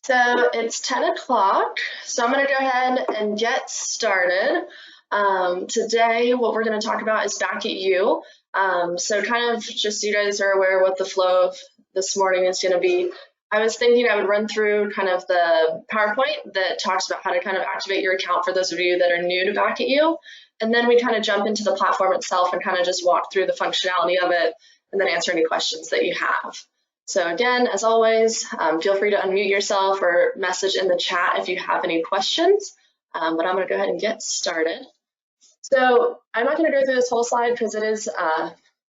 So it's 10 o'clock, so I'm going to go ahead and get started. Today, what we're going to talk about is Back at You. So kind of just so you guys are aware what the flow of this morning is going to be. I was thinking I would run through kind of the PowerPoint that talks about how to kind of activate your account for those of you that are new to Back at You. And then we kind of jump into the platform itself and kind of just walk through the functionality of it and then answer any questions that you have. So again, as always, feel free to unmute yourself or message in the chat if you have any questions, but I'm going to go ahead and get started. So I'm not going to go through this whole slide because it is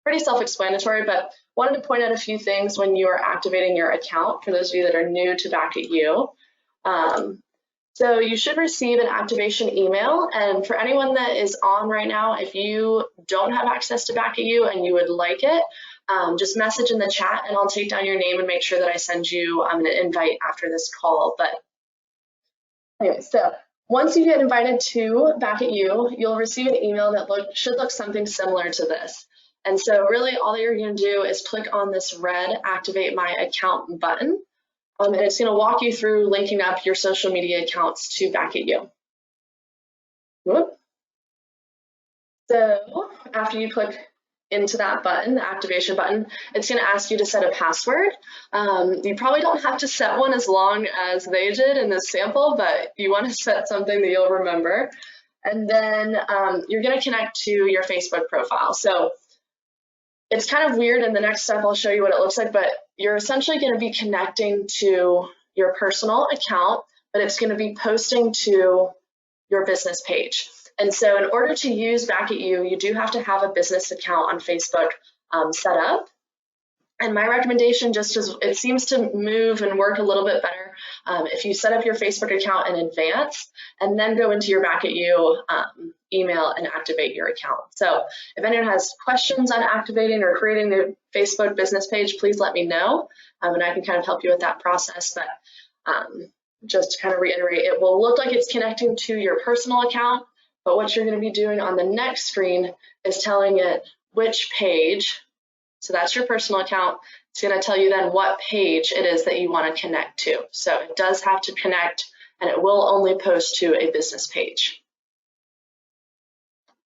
pretty self-explanatory, but wanted to point out a few things when you are activating your account for those of you that are new to Back at You. So you should receive an activation email, and for anyone that is on right now, if you don't have access to Back at You and you would like it, just message in the chat and I'll take down your name and make sure that I send you an invite after this call. But anyway, so once you get invited to Back at You, you'll receive an email that should look something similar to this. And so really all you're going to do is click on this red Activate My Account button. And it's going to walk you through linking up your social media accounts to Back at You. Whoop. So after you click into that button, the activation button, it's going to ask you to set a password. You probably don't have to set one as long as they did in this sample, but you want to set something that you'll remember. And then you're going to connect to your Facebook profile. So it's kind of weird. In the next step, I'll show you what it looks like, but you're essentially going to be connecting to your personal account, but it's going to be posting to your business page. And so in order to use Back at You, you do have to have a business account on Facebook set up. And my recommendation, just as it seems to move and work a little bit better, if you set up your Facebook account in advance and then go into your Back at You email and activate your account. So if anyone has questions on activating or creating their Facebook business page, please let me know, and I can kind of help you with that process. But just to kind of reiterate, it will look like it's connecting to your personal account, but what you're going to be doing on the next screen is telling it which page. So that's your personal account. It's going to tell you then what page it is that you want to connect to. So it does have to connect, and it will only post to a business page.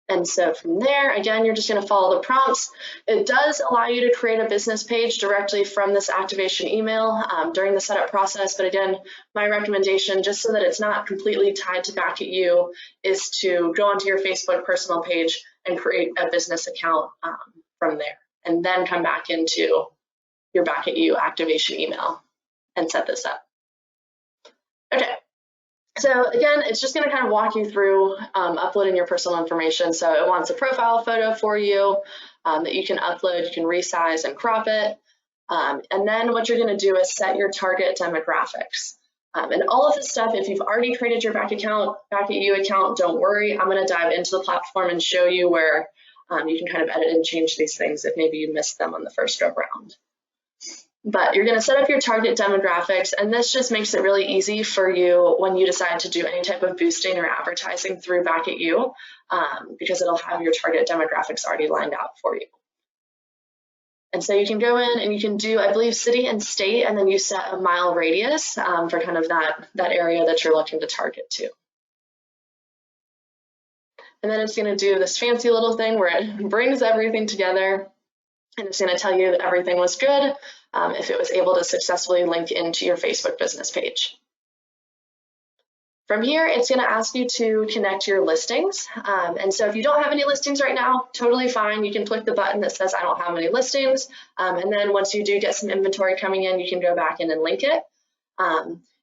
And so from there, again, you're just going to follow the prompts. It does allow you to create a business page directly from this activation email during the setup process. But again, my recommendation, just so that it's not completely tied to Back at You, is to go onto your Facebook personal page and create a business account from there, and then come back into your Back at You activation email and set this up. Okay. So again, it's just going to kind of walk you through uploading your personal information. So it wants a profile photo for you that you can upload. You can resize and crop it. And then what you're going to do is set your target demographics. And all of this stuff, if you've already created your Back at You account, don't worry. I'm going to dive into the platform and show you where you can kind of edit and change these things if maybe you missed them on the first go round. But you're going to set up your target demographics, and this just makes it really easy for you when you decide to do any type of boosting or advertising through Back at You, because it'll have your target demographics already lined out for you. And so you can go in and you can do, I believe, city and state, and then you set a mile radius for kind of that area that you're looking to target to. And then it's going to do this fancy little thing where it brings everything together, and it's going to tell you that everything was good if it was able to successfully link into your Facebook business page. From here, it's going to ask you to connect your listings. And so if you don't have any listings right now, totally fine. You can click the button that says I don't have any listings. And then once you do get some inventory coming in, you can go back in and link it.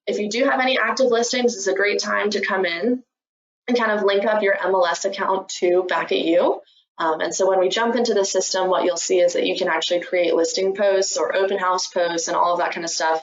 If you do have any active listings, it's a great time to come in and kind of link up your MLS account to Back at You. And so when we jump into the system, what you'll see is that you can actually create listing posts or open house posts and all of that kind of stuff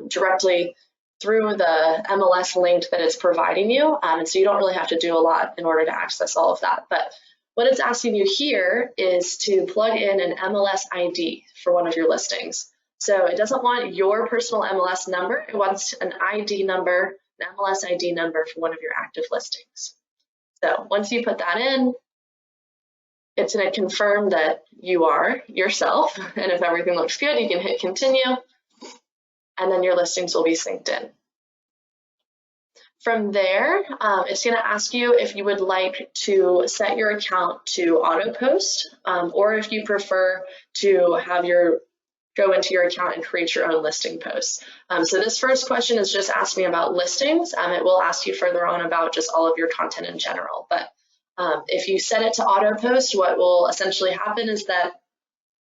directly through the MLS link that it's providing you. And so you don't really have to do a lot in order to access all of that. But what it's asking you here is to plug in an MLS ID for one of your listings. So it doesn't want your personal MLS number. It wants an ID number, an MLS ID number for one of your active listings. So once you put that in, it's going to confirm that you are yourself. And if everything looks good, you can hit continue. and then your listings will be synced in. From there, it's going to ask you if you would like to set your account to auto post, or if you prefer to have go into your account and create your own listing posts. So this first question is just asking about listings. It will ask you further on about just all of your content in general. But if you set it to auto post, what will essentially happen is that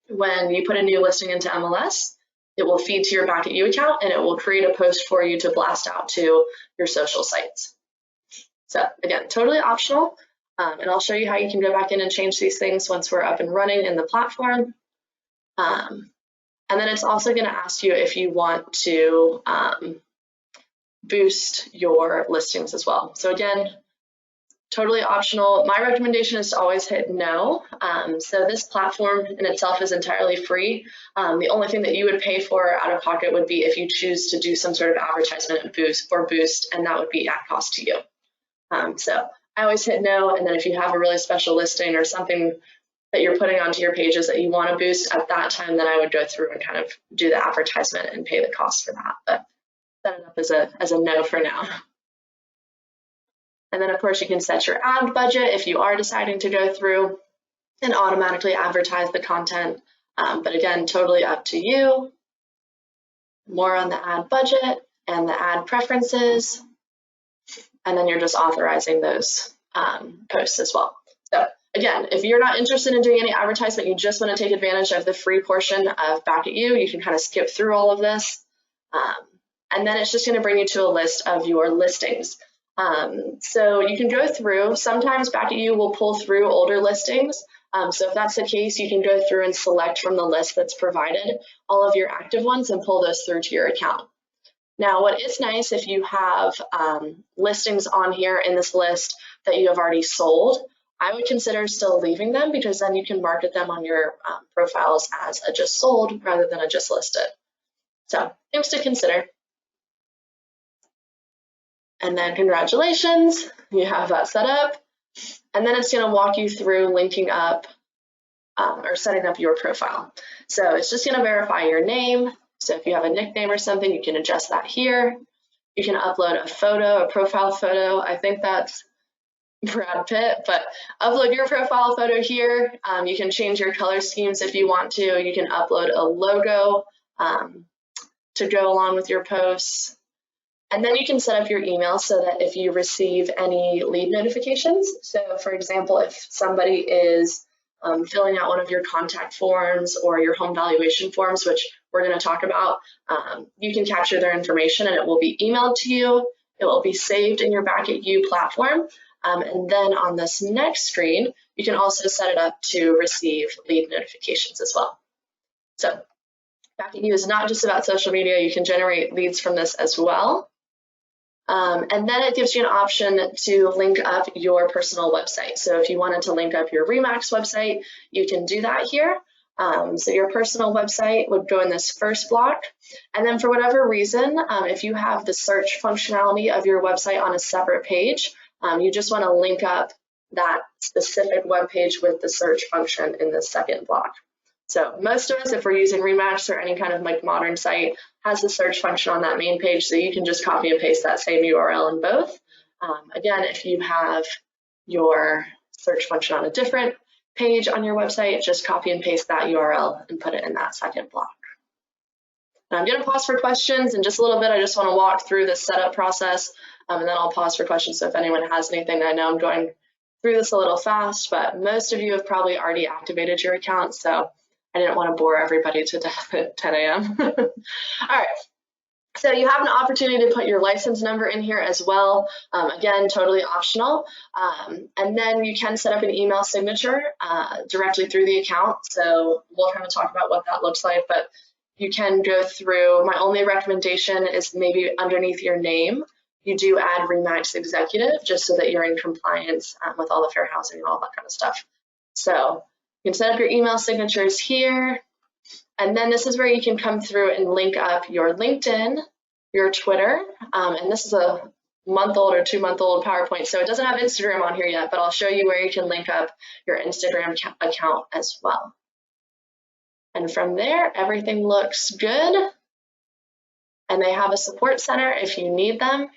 when you put a new listing into MLS, it will feed to your Back At You account and it will create a post for you to blast out to your social sites. So again, totally optional. And I'll show you how you can go back in and change these things once we're up and running in the platform. And then it's also going to ask you if you want to boost your listings as well. So again, totally optional. My recommendation is to always hit no. So this platform in itself is entirely free. The only thing that you would pay for out of pocket would be if you choose to do some sort of advertisement boost, and that would be at cost to you. So I always hit no, and then if you have a really special listing or something that you're putting onto your pages that you want to boost at that time, then I would go through and kind of do the advertisement and pay the cost for that. But set it up as a no for now. And then of course you can set your ad budget if you are deciding to go through and automatically advertise the content. But again, totally up to you. More on the ad budget and the ad preferences. And then you're just authorizing those posts as well. So again, if you're not interested in doing any advertisement, you just want to take advantage of the free portion of Back At You, you can kind of skip through all of this. And then it's just going to bring you to a list of your listings. So you can go through, sometimes Back At You will pull through older listings. So if that's the case, you can go through and select from the list that's provided all of your active ones and pull those through to your account. Now, what is nice if you have listings on here in this list that you have already sold, I would consider still leaving them because then you can market them on your profiles as a just sold rather than a just listed. So things to consider. And then congratulations, you have that set up. And then it's going to walk you through linking up or setting up your profile. So it's just going to verify your name. So if you have a nickname or something, you can adjust that here. You can upload a photo, a profile photo. I think that's Brad Pitt, but upload your profile photo here. You can change your color schemes if you want to. You can upload a logo to go along with your posts. And then you can set up your email so that if you receive any lead notifications, so for example, if somebody is filling out one of your contact forms or your home valuation forms, which we're going to talk about, you can capture their information and it will be emailed to you. It will be saved in your Back At You platform. And then on this next screen, you can also set it up to receive lead notifications as well. So Back At You is not just about social media. You can generate leads from this as well. And then it gives you an option to link up your personal website. So if you wanted to link up your RE/MAX website, you can do that here. So your personal website would go in this first block. And then for whatever reason, if you have the search functionality of your website on a separate page, you just want to link up that specific web page with the search function in the second block. So most of us, if we're using RE/MAX or any kind of like modern site, has the search function on that main page, so you can just copy and paste that same URL in both. Again, if you have your search function on a different page on your website, just copy and paste that URL and put it in that second block. And I'm going to pause for questions in just a little bit. I just want to walk through the setup process, and then I'll pause for questions. So if anyone has anything, I know I'm going through this a little fast, but most of you have probably already activated your account, so I didn't want to bore everybody to death at 10 a.m. All right, so you have an opportunity to put your license number in here as well. Again, totally optional. And then you can set up an email signature directly through the account. So we'll kind of talk about what that looks like, but you can go through. My only recommendation is maybe underneath your name, you do add RE/MAX Executive just so that you're in compliance with all the fair housing and all that kind of stuff. So you can set up your email signatures here, and then this is where you can come through and link up your LinkedIn, your Twitter, and this is a month-old or 2-month-old PowerPoint, so it doesn't have Instagram on here yet, but I'll show you where you can link up your Instagram account as well. And from there, everything looks good. and they have a support center if you need them.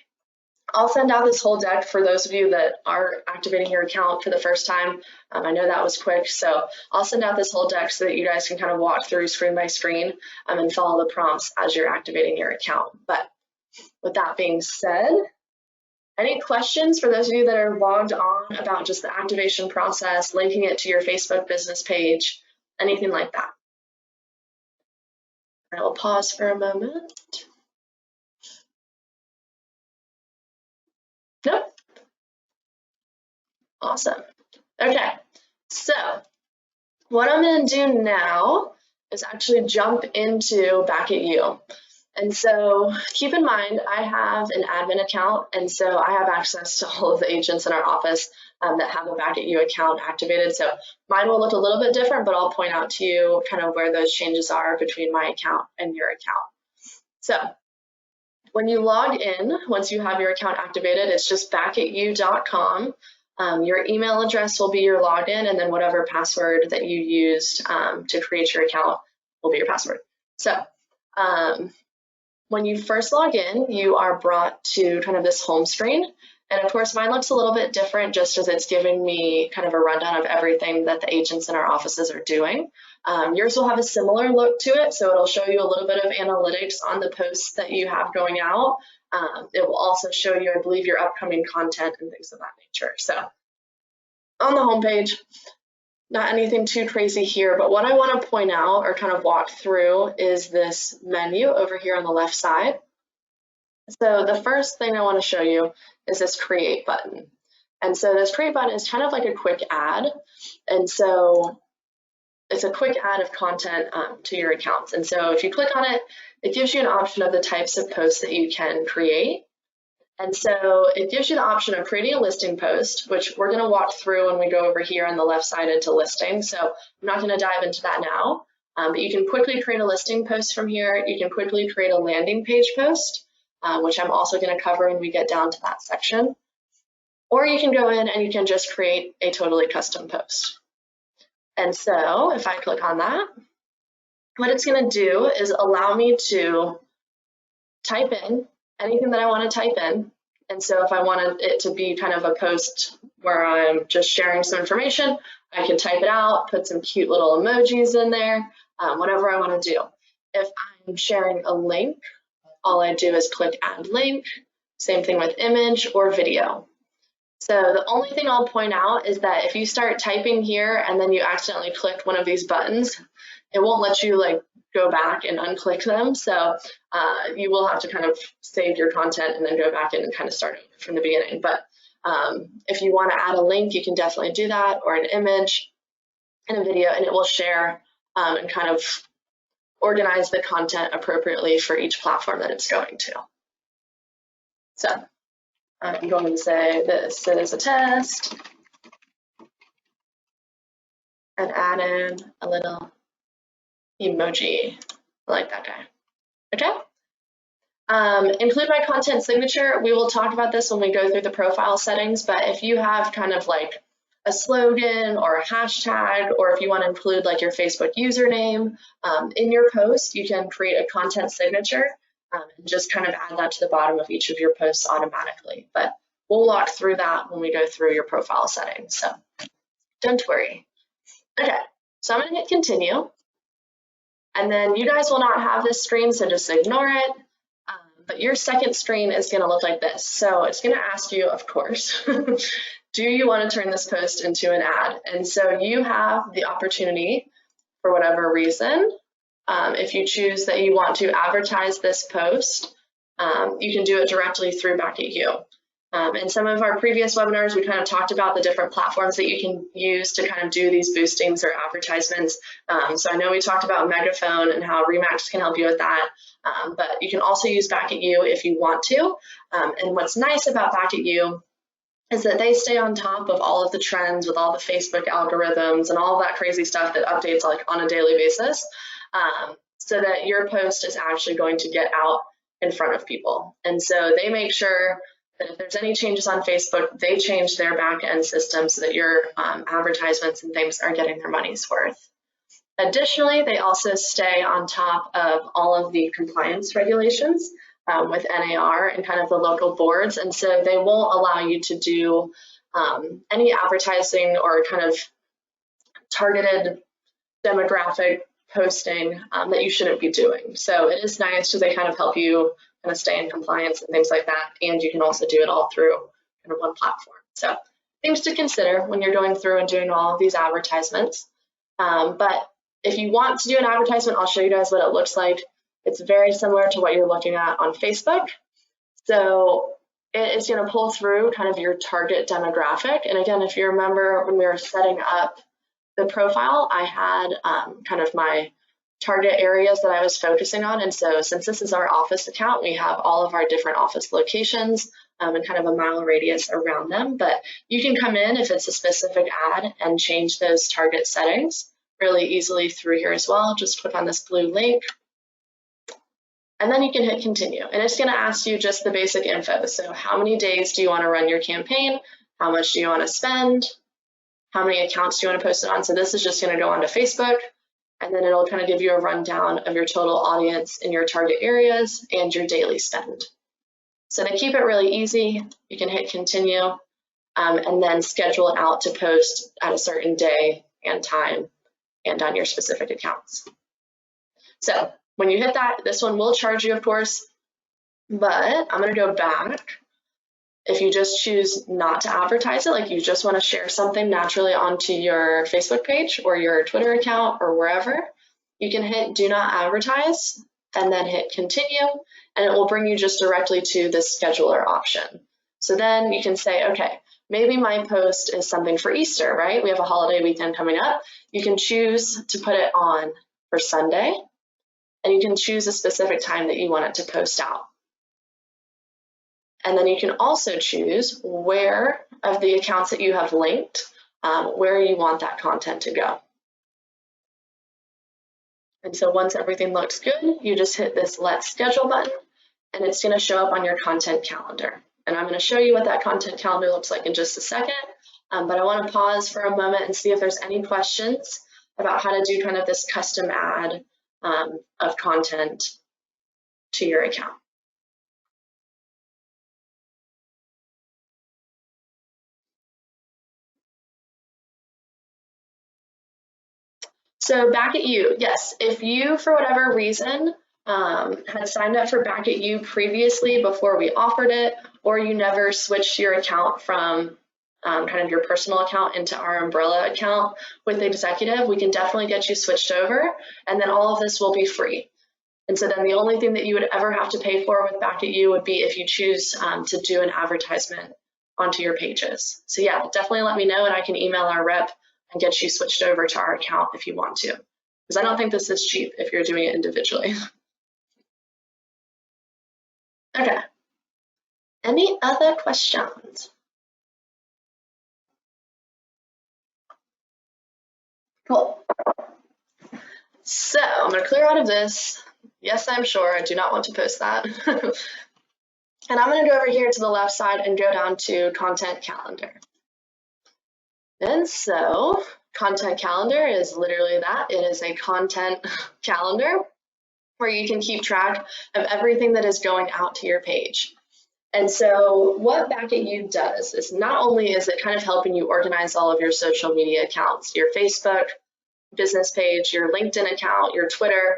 I'll send out this whole deck for those of you that are activating your account for the first time. I know that was quick, so I'll send out this whole deck so that you guys can kind of walk through screen by screen and follow the prompts as you're activating your account. But with that being said, any questions for those of you that are logged on about just the activation process, linking it to your Facebook business page, anything like that? I will pause for a moment. Nope. Awesome. Okay, so what I'm going to do now is actually jump into Back at You. And so keep in mind, I have an admin account, and so I have access to all of the agents in our office that have a Back at You account activated. So mine will look a little bit different, but I'll point out to you kind of where those changes are between my account and your account. So when you log in, once you have your account activated, it's just backatyou.com. Your email address will be your login, and then whatever password that you used to create your account will be your password. So when you first log in, you are brought to kind of this home screen. And of course, mine looks a little bit different just as it's giving me kind of a rundown of everything that the agents in our offices are doing. Yours will have a similar look to it, so it'll show you a little bit of analytics on the posts that you have going out. It will also show you, I believe, your upcoming content and things of that nature. So on the homepage, not anything too crazy here, but what I want to point out or kind of walk through is this menu over here on the left side. So the first thing I want to show you is this create button. And so this create button is kind of like a quick ad. And so it's a quick ad of content to your accounts. And so if you click on it, it gives you an option of the types of posts that you can create. And so it gives you the option of creating a listing post, which we're going to walk through when we go over here on the left side into listing. So I'm not going to dive into that now, but you can quickly create a listing post from here. You can quickly create a landing page post, which I'm also going to cover when we get down to that section. Or you can go in and you can just create a totally custom post. And so if I click on that, what it's going to do is allow me to type in anything that I want to type in. And so if I wanted it to be kind of a post where I'm just sharing some information, I can type it out, put some cute little emojis in there, whatever I want to do. If I'm sharing a link, all I do is click add link. Same thing with image or video. So the only thing I'll point out is that if you start typing here and then you accidentally click one of these buttons, it won't let you like go back and unclick them. So you will have to kind of save your content and then go back in and kind of start over from the beginning. But if you want to add a link, you can definitely do that, or an image and a video, and it will share and kind of organize the content appropriately for each platform that it's going to. So I'm going to say this is a test and add in a little emoji like that guy. Okay. Include my content signature. We will talk about this when we go through the profile settings, but if you have kind of like a slogan or a hashtag, or if you want to include like your Facebook username in your post, you can create a content signature and just kind of add that to the bottom of each of your posts automatically. But we'll walk through that when we go through your profile settings, so don't worry. Okay, so I'm going to hit continue. And then you guys will not have this screen, so just ignore it. But your second screen is going to look like this. So it's going to ask you, of course, do you want to turn this post into an ad? And so you have the opportunity, for whatever reason, if you choose that you want to advertise this post, you can do it directly through Back at You. In some of our previous webinars, we kind of talked about the different platforms that you can use to kind of do these boostings or advertisements. So I know we talked about Megaphone and how Remax can help you with that, but you can also use Back at You if you want to. And what's nice about Back at You is that they stay on top of all of the trends with all the Facebook algorithms and all of that crazy stuff that updates like on a daily basis, so that your post is actually going to get out in front of people. And so they make sure that if there's any changes on Facebook, they change their back-end system so that your advertisements and things are getting their money's worth. Additionally, they also stay on top of all of the compliance regulations. with NAR and kind of the local boards, and so they won't allow you to do any advertising or kind of targeted demographic posting that you shouldn't be doing. So it is nice because they kind of help you kind of stay in compliance and things like that, and you can also do it all through kind of one platform. So things to consider when you're going through and doing all of these advertisements. But if you want to do an advertisement, I'll show you guys what it looks like. It's very similar to what you're looking at on Facebook. So it is going to pull through kind of your target demographic. And again, if you remember when we were setting up the profile, I had kind of my target areas that I was focusing on. And so since this is our office account, we have all of our different office locations and kind of a mile radius around them. But you can come in if it's a specific ad and change those target settings really easily through here as well. Just click on this blue link. And then you can hit continue. And it's going to ask you just the basic info. So how many days do you want to run your campaign? How much do you want to spend? How many accounts do you want to post it on? So this is just going to go onto Facebook, and then it'll kind of give you a rundown of your total audience in your target areas and your daily spend. So to keep it really easy, you can hit continue and then schedule it out to post at a certain day and time and on your specific accounts. So when you hit that, this one will charge you, of course, but I'm going to go back. If you just choose not to advertise it, like you just want to share something naturally onto your Facebook page or your Twitter account or wherever, you can hit do not advertise and then hit continue, and it will bring you just directly to the scheduler option. So then you can say, okay, maybe my post is something for Easter, right? We have a holiday weekend coming up. You can choose to put it on for Sunday, and you can choose a specific time that you want it to post out. And then you can also choose where of the accounts that you have linked, where you want that content to go. And so once everything looks good, you just hit this Let's Schedule button, and it's going to show up on your content calendar. And I'm going to show you what that content calendar looks like in just a second, but I want to pause for a moment and see if there's any questions about how to do kind of this custom ad of content to your account. So Back at You, yes, if you, for whatever reason, had signed up for Back at You previously before we offered it, or you never switched your account from kind of your personal account into our umbrella account with Executive, we can definitely get you switched over, and then all of this will be free. And so then the only thing that you would ever have to pay for with Back at You would be if you choose to do an advertisement onto your pages. So yeah, definitely let me know, and I can email our rep and get you switched over to our account if you want to, because I don't think this is cheap if you're doing it individually. Okay, any other questions? Cool. So I'm going to clear out of this. Yes, I'm sure I do not want to post that. And I'm going to go over here to the left side and go down to Content Calendar. And so Content Calendar is literally that. It is a content calendar where you can keep track of everything that is going out to your page. And so what Back at You does is not only is it kind of helping you organize all of your social media accounts, your Facebook business page, your LinkedIn account, your Twitter,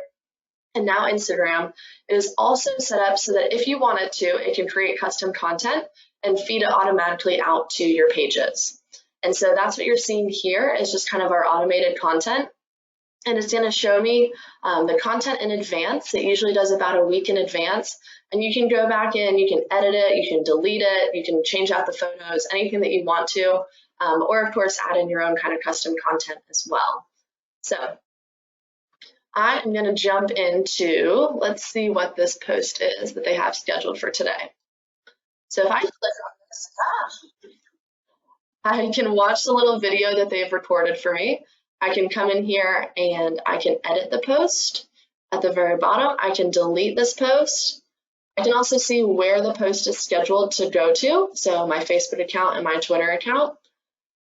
and now Instagram, it is also set up so that if you want it to, it can create custom content and feed it automatically out to your pages. And so that's what you're seeing here is just kind of our automated content. And it's going to show me the content in advance. It usually does about a week in advance. And you can go back in, you can edit it, you can delete it, you can change out the photos, anything that you want to, or of course add in your own kind of custom content as well. So I am going to jump into, let's see what this post is that they have scheduled for today. So if I click on this, I can watch the little video that they've recorded for me. I can come in here and I can edit the post. At the very bottom, I can delete this post. I can also see where the post is scheduled to go to, so my Facebook account and my Twitter account.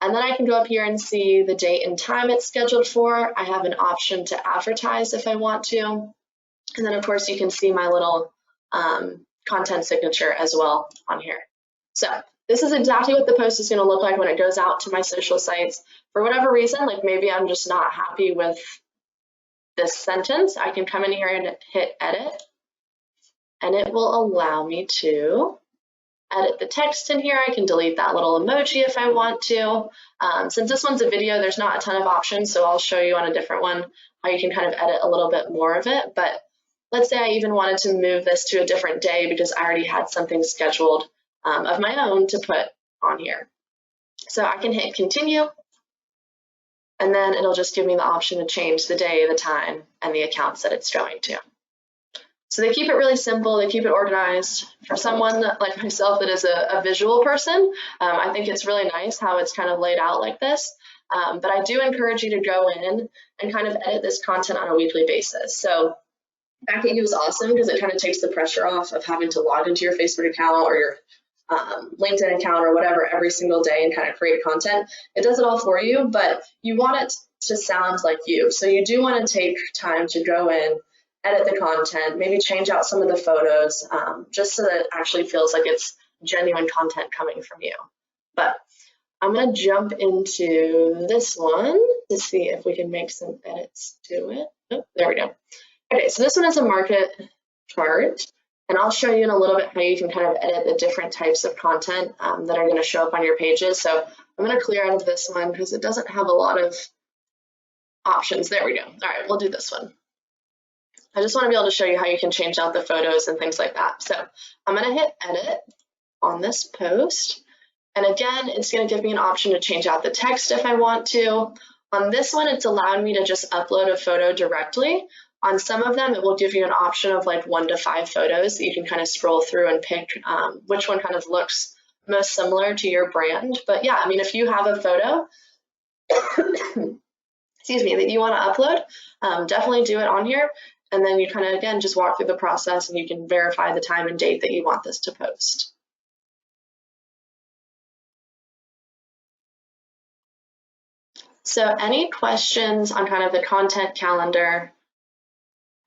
And then I can go up here and see the date and time it's scheduled for. I have an option to advertise if I want to. And then of course you can see my little content signature as well on here. So this is exactly what the post is going to look like when it goes out to my social sites. For whatever reason, like maybe I'm just not happy with this sentence, I can come in here and hit edit, and it will allow me to edit the text in here. I can delete that little emoji if I want to. Since this one's a video, there's not a ton of options, so I'll show you on a different one how you can kind of edit a little bit more of it. But let's say I even wanted to move this to a different day because I already had something scheduled of my own to put on here. So I can hit continue, and then it'll just give me the option to change the day, the time, and the accounts that it's going to. So they keep it really simple, they keep it organized. For someone like myself that is a visual person, I think it's really nice how it's kind of laid out like this. But I do encourage you to go in and kind of edit this content on a weekly basis. So Back at You is awesome because it kind of takes the pressure off of having to log into your Facebook account or your LinkedIn account or whatever every single day and kind of create content. It does it all for you, but you want it to sound like you. So you do want to take time to go in, edit the content, maybe change out some of the photos, just so that it actually feels like it's genuine content coming from you. But I'm going to jump into this one to see if we can make some edits to it. Oh, there we go. Okay, so this one is a market chart, and I'll show you in a little bit how you can kind of edit the different types of content that are going to show up on your pages. So I'm going to clear out of this one because it doesn't have a lot of options. There we go. All right, we'll do this one. I just want to be able to show you how you can change out the photos and things like that. So I'm going to hit edit on this post. And again, it's going to give me an option to change out the text if I want to. On this one, it's allowed me to just upload a photo directly. On some of them, it will give you an option of like 1 to 5 photos that you can kind of scroll through and pick which one kind of looks most similar to your brand. But yeah, I mean, if you have a photo, excuse me, that you want to upload, definitely do it on here. And then you kind of, again, just walk through the process and you can verify the time and date that you want this to post. So any questions on kind of the content calendar,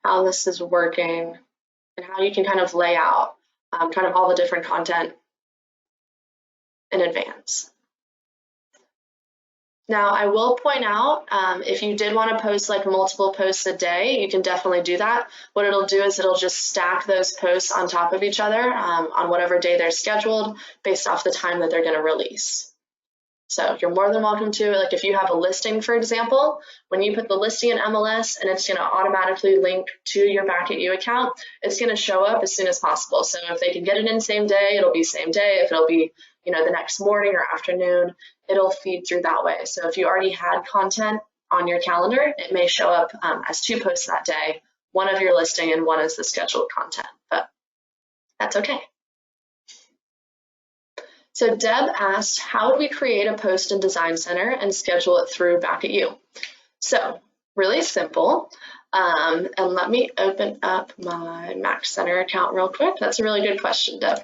how this is working, and how you can kind of lay out kind of all the different content in advance? Now, I will point out, if you did want to post like multiple posts a day, you can definitely do that. What it'll do is it'll just stack those posts on top of each other on whatever day they're scheduled based off the time that they're going to release. So you're more than welcome to, like if you have a listing, for example, when you put the listing in MLS and it's going to automatically link to your Back at You account, it's going to show up as soon as possible. So if they can get it in same day, it'll be same day. If it'll be, you know, the next morning or afternoon, it'll feed through that way. So if you already had content on your calendar, it may show up as 2 posts that day, one of your listing and one is the scheduled content, but that's okay. So Deb asked, how would we create a post in Design Center and schedule it through Back at You? So really simple. And let me open up my Mac Center account real quick. That's a really good question, Deb.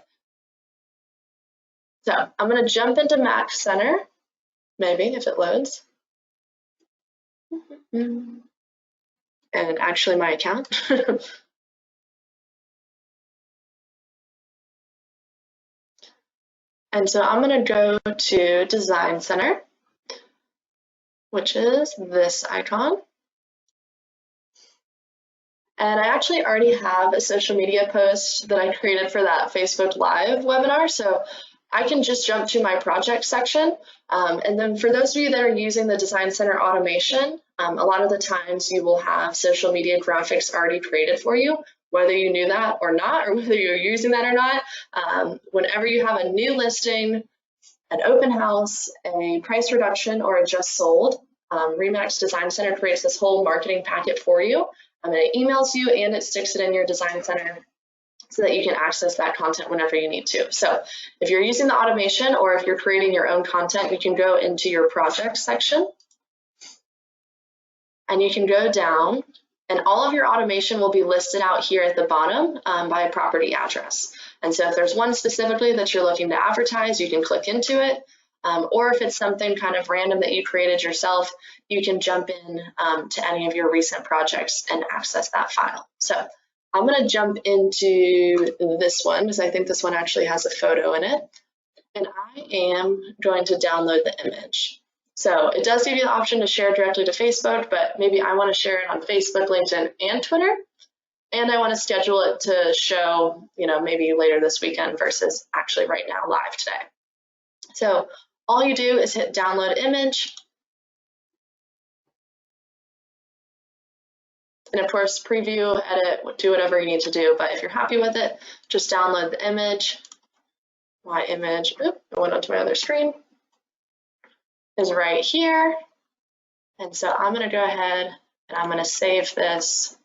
So I'm going to jump into Mac Center, maybe if it loads. And actually my account. And so I'm going to go to Design Center, which is this icon. And I actually already have a social media post that I created for that Facebook Live webinar. So I can just jump to my project section. And then for those of you that are using the Design Center automation, a lot of the times you will have social media graphics already created for you, whether you knew that or not, or whether you're using that or not. Whenever you have a new listing, an open house, a price reduction, or a just sold, RE/MAX Design Center creates this whole marketing packet for you. And it emails you and it sticks it in your Design Center so that you can access that content whenever you need to. So if you're using the automation or if you're creating your own content, you can go into your project section and you can go down and all of your automation will be listed out here at the bottom by property address. And so if there's one specifically that you're looking to advertise, you can click into it. Or if it's something kind of random that you created yourself, you can jump in to any of your recent projects and access that file. So I'm going to jump into this one because I think this one actually has a photo in it. And I am going to download the image. So it does give you the option to share directly to Facebook, but maybe I want to share it on Facebook, LinkedIn, and Twitter. And I want to schedule it to show, maybe later this weekend versus actually right now live today. So all you do is hit download image. And of course, preview, edit, do whatever you need to do. But if you're happy with it, just download the image. My image, it went onto my other screen, is right here. And so I'm going to go ahead and I'm going to save this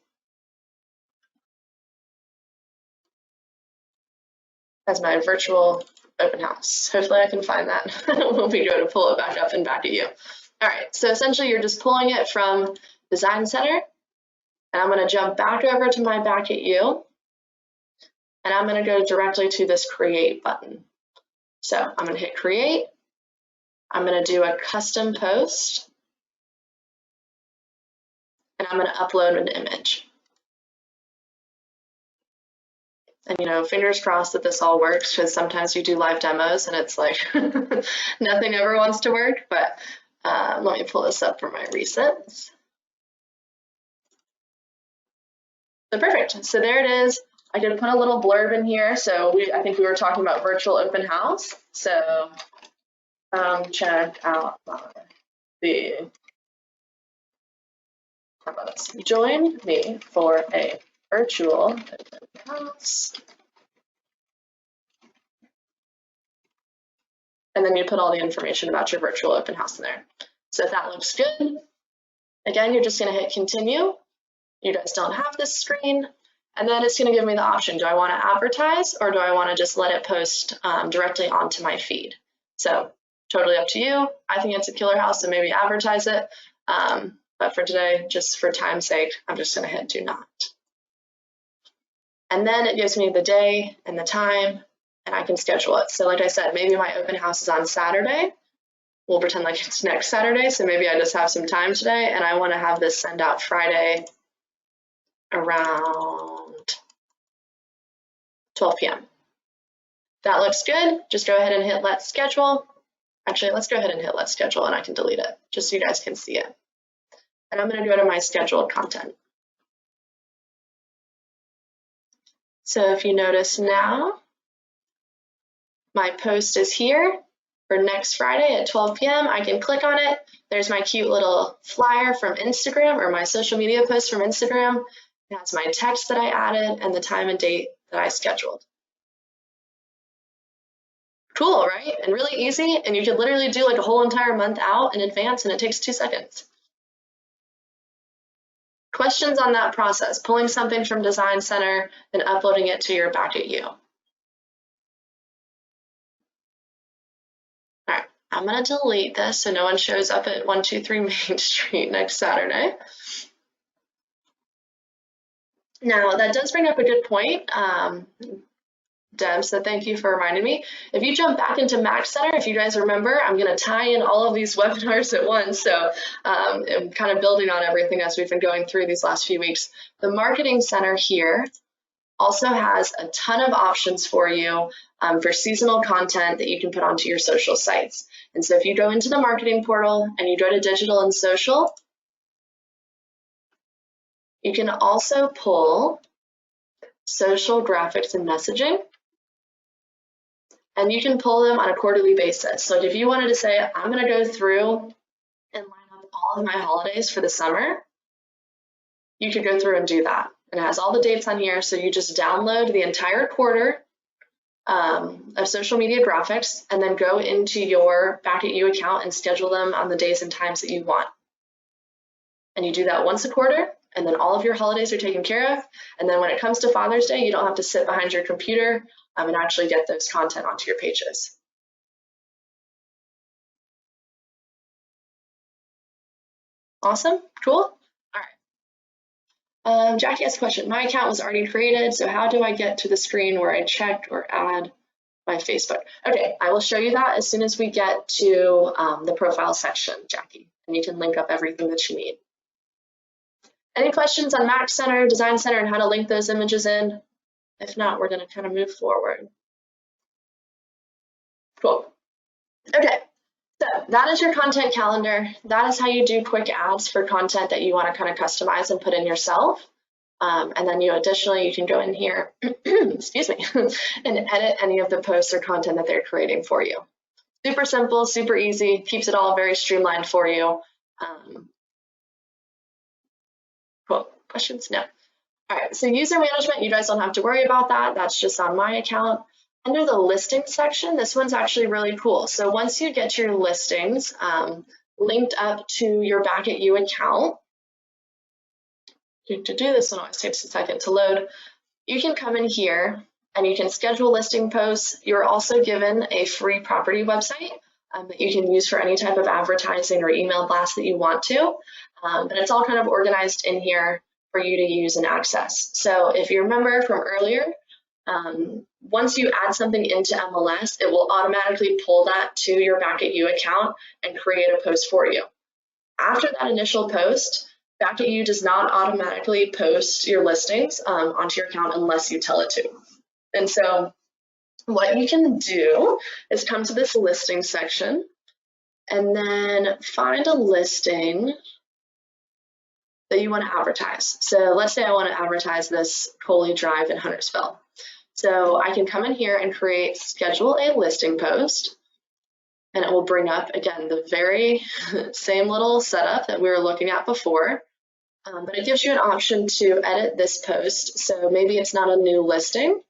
as my virtual open house. Hopefully I can find that when we go to pull it back up and back at you. All right, so essentially you're just pulling it from Design Center. And I'm going to jump back over to my back at you, and I'm going to go directly to this create button. So I'm going to hit create. I'm going to do a custom post, and I'm going to upload an image. And fingers crossed that this all works, because sometimes you do live demos and it's like nothing ever wants to work. But let me pull this up for my recents. So perfect. So there it is. I did put a little blurb in here. So I think we were talking about virtual open house. So check out how about this? Join me for a virtual open house. And then you put all the information about your virtual open house in there. So if that looks good, again, you're just going to hit continue. You guys don't have this screen. And then it's going to give me the option. Do I want to advertise, or do I want to just let it post directly onto my feed? So totally up to you. I think it's a killer house, so maybe advertise it. But for today, just for time's sake, I'm just going to hit do not. And then it gives me the day and the time, and I can schedule it. So like I said, maybe my open house is on Saturday. We'll pretend like it's next Saturday. So maybe I just have some time today, and I want to have this send out Friday around 12 p.m. That looks good. Just go ahead and hit let's schedule. Actually, let's go ahead and hit let's schedule, and I can delete it just so you guys can see it. And I'm going to go to my scheduled content. So if you notice now, my post is here for next Friday at 12 p.m. I can click on it. There's my cute little flyer from Instagram, or my social media post from Instagram. It has my text that I added and the time and date that I scheduled. Cool, right? And really easy. And you could literally do like a whole entire month out in advance, and it takes 2 seconds. Questions on that process, pulling something from Design Center and uploading it to your back at you? All right, I'm going to delete this so no one shows up at 123 Main Street next Saturday. Now, that does bring up a good point, Deb, so thank you for reminding me. If you jump back into MaxCenter, if you guys remember, I'm going to tie in all of these webinars at once, so I'm kind of building on everything as we've been going through these last few weeks. The Marketing Center here also has a ton of options for you for seasonal content that you can put onto your social sites. And so if you go into the marketing portal and you go to digital and social, you can also pull social graphics and messaging, and you can pull them on a quarterly basis. So if you wanted to say, I'm going to go through and line up all of my holidays for the summer, you could go through and do that. And it has all the dates on here, so you just download the entire quarter of social media graphics and then go into your Back at You account and schedule them on the days and times that you want. And you do that once a quarter, and then all of your holidays are taken care of. And then when it comes to Father's Day, you don't have to sit behind your computer and actually get those content onto your pages. Awesome, cool. All right. Jackie has a question. My account was already created, so how do I get to the screen where I check or add my Facebook? Okay, I will show you that as soon as we get to the profile section, Jackie, and you can link up everything that you need. Any questions on Mac Center, Design Center, and how to link those images in? If not, we're going to kind of move forward. Cool. Okay, so that is your content calendar. That is how you do quick ads for content that you want to kind of customize and put in yourself. And then additionally, you can go in here, excuse me, and edit any of the posts or content that they're creating for you. Super simple, super easy, keeps it all very streamlined for you. Cool. Questions? No. All right, so user management, you guys don't have to worry about that. That's just on my account. Under the listing section, this one's actually really cool. So once you get your listings linked up to your Back At You account, to do this one always takes a second to load, you can come in here and you can schedule listing posts. You're also given a free property website that you can use for any type of advertising or email blast that you want to. But it's all kind of organized in here for you to use and access. So if you remember from earlier, once you add something into MLS, it will automatically pull that to your Back At You account and create a post for you. After that initial post, Back At You does not automatically post your listings onto your account unless you tell it to. And so what you can do is come to this listing section and then find a listing that you want to advertise. So let's say I want to advertise this Coley Drive in Huntersville. So I can come in here and schedule a listing post, and it will bring up, again, the very same little setup that we were looking at before, but it gives you an option to edit this post. So maybe it's not a new listing.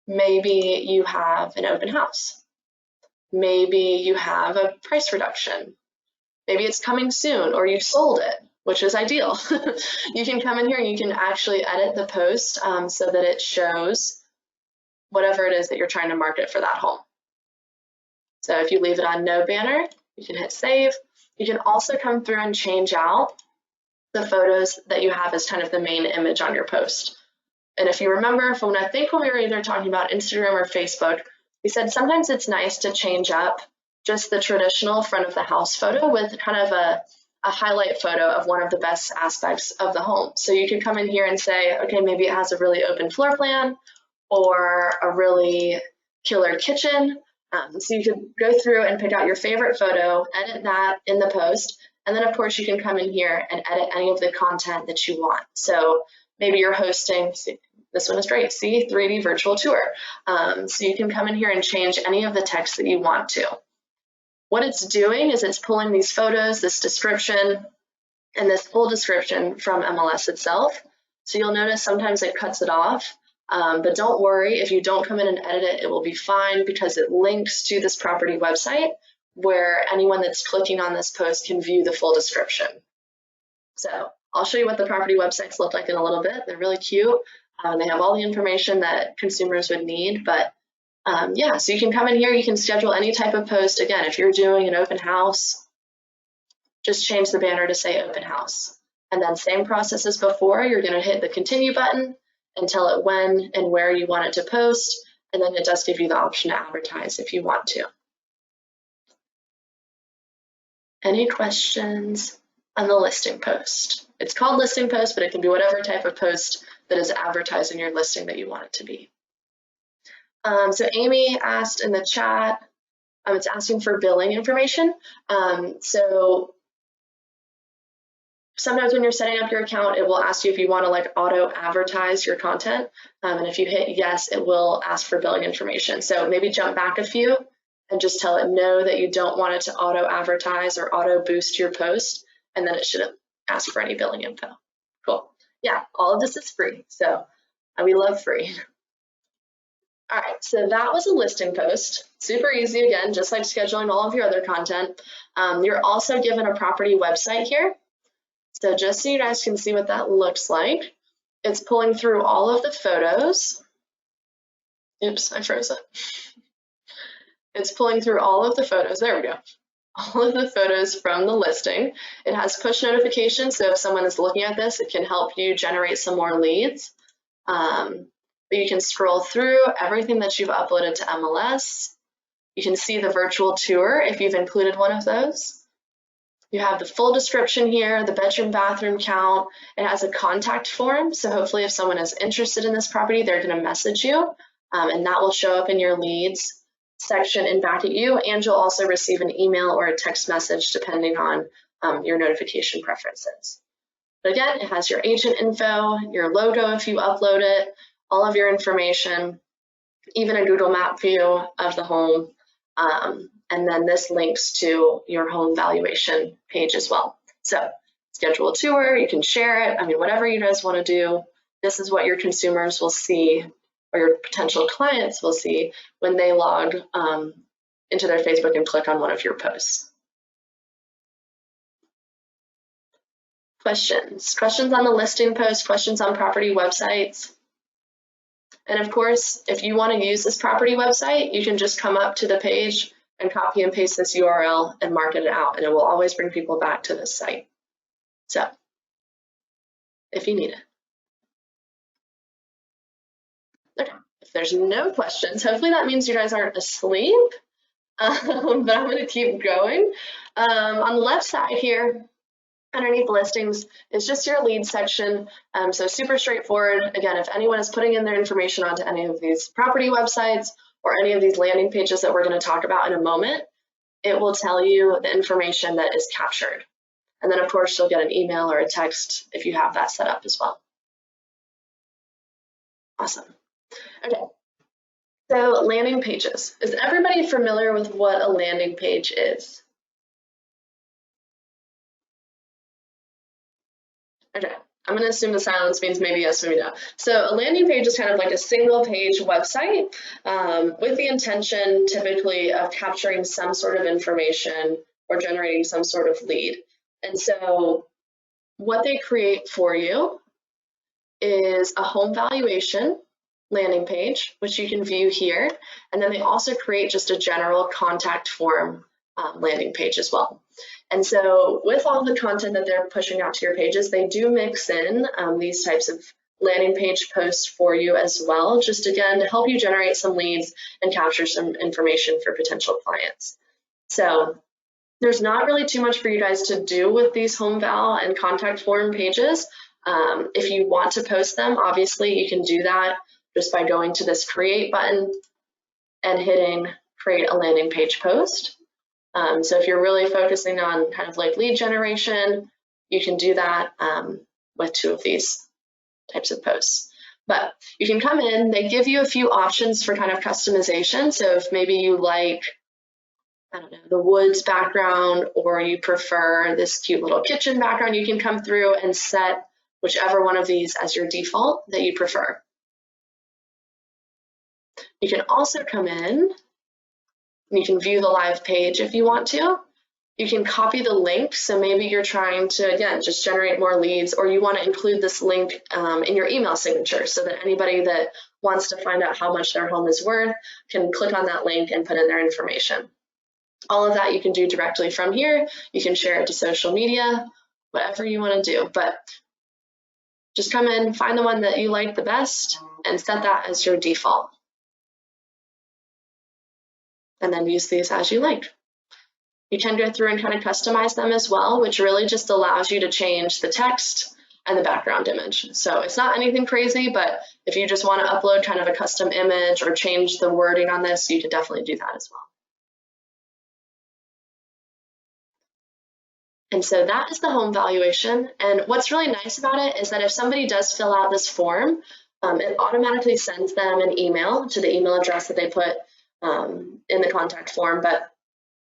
Maybe you have an open house. Maybe you have a price reduction. Maybe it's coming soon, or you sold it, which is ideal. You can come in here and you can actually edit the post so that it shows whatever it is that you're trying to market for that home. So if you leave it on no banner, you can hit save. You can also come through and change out the photos that you have as kind of the main image on your post. And if you remember from when we were either talking about Instagram or Facebook, we said sometimes it's nice to change up just the traditional front of the house photo with kind of a highlight photo of one of the best aspects of the home. So you can come in here and say, okay, maybe it has a really open floor plan or a really killer kitchen. So you could go through and pick out your favorite photo, edit that in the post, and then of course you can come in here and edit any of the content that you want. So maybe you're hosting, this one is great, see, 3D virtual tour. So you can come in here and change any of the text that you want to. What it's doing is it's pulling these photos, this description, and this full description from MLS itself. So you'll notice sometimes it cuts it off, but don't worry, if you don't come in and edit it, it will be fine because it links to this property website where anyone that's clicking on this post can view the full description. So I'll show you what the property websites look like in a little bit. They're really cute. They have all the information that consumers would need, but yeah, so you can come in here, you can schedule any type of post. Again, if you're doing an open house, just change the banner to say open house. And then same process as before, you're gonna hit the continue button and tell it when and where you want it to post. And then it does give you the option to advertise if you want to. Any questions on the listing post? It's called listing post, but it can be whatever type of post that is advertising your listing that you want it to be. So Amy asked in the chat, it's asking for billing information. So sometimes when you're setting up your account, it will ask you if you want to like auto advertise your content. And if you hit yes, it will ask for billing information. So maybe jump back a few and just tell it no, that you don't want it to auto advertise or auto boost your post. And then it shouldn't ask for any billing info. Cool. Yeah, all of this is free. So we love free. All right, so that was a listing post. Super easy, again, just like scheduling all of your other content. You're also given a property website here. So just so you guys can see what that looks like, it's pulling through all of the photos. Oops, I froze it. It's pulling through all of the photos. There we go. All of the photos from the listing. It has push notifications, so if someone is looking at this, it can help you generate some more leads. But you can scroll through everything that you've uploaded to MLS. You can see the virtual tour if you've included one of those. You have the full description here, the bedroom, bathroom count. It has a contact form, so hopefully if someone is interested in this property, they're going to message you, and that will show up in your leads section in Back at You, and you'll also receive an email or a text message depending on your notification preferences. But again, it has your agent info, your logo if you upload it, all of your information, even a Google Map view of the home. And then this links to your home valuation page as well. So schedule a tour, you can share it. I mean, whatever you guys want to do, this is what your consumers will see, or your potential clients will see when they log into their Facebook and click on one of your posts. Questions on the listing post, questions on property websites. And of course, if you want to use this property website, you can just come up to the page and copy and paste this URL and mark it out, and it will always bring people back to this site. So, if you need it. Okay, if there's no questions, hopefully that means you guys aren't asleep, but I'm going to keep going. On the left side here, underneath listings is just your lead section. So super straightforward. Again, if anyone is putting in their information onto any of these property websites or any of these landing pages that we're going to talk about in a moment, it will tell you the information that is captured. And then of course you'll get an email or a text if you have that set up as well. Awesome. Okay. So landing pages. Is everybody familiar with what a landing page is? Okay, I'm going to assume the silence means maybe yes, maybe no. So a landing page is kind of like a single page website with the intention typically of capturing some sort of information or generating some sort of lead. And so what they create for you is a home valuation landing page, which you can view here. And then they also create just a general contact form landing page as well. And so with all the content that they're pushing out to your pages, they do mix in these types of landing page posts for you as well, just again to help you generate some leads and capture some information for potential clients. So there's not really too much for you guys to do with these home val and contact form pages. If you want to post them, obviously you can do that just by going to this create button and hitting create a landing page post. So if you're really focusing on kind of like lead generation, you can do that with two of these types of posts. But you can come in, they give you a few options for kind of customization. So if maybe you like, I don't know, the woods background, or you prefer this cute little kitchen background, you can come through and set whichever one of these as your default that you prefer. You can also come in, you can view the live page if you want to. You can copy the link. So maybe you're trying to, again, just generate more leads, or you want to include this link in your email signature so that anybody that wants to find out how much their home is worth can click on that link and put in their information. All of that you can do directly from here. You can share it to social media, whatever you want to do. But just come in, find the one that you like the best, and set that as your default. And then use these as you like. You can go through and kind of customize them as well, which really just allows you to change the text and the background image. So it's not anything crazy, but if you just want to upload kind of a custom image or change the wording on this, you could definitely do that as well. And so that is the home valuation. And what's really nice about it is that if somebody does fill out this form, it automatically sends them an email to the email address that they put in the contact form, but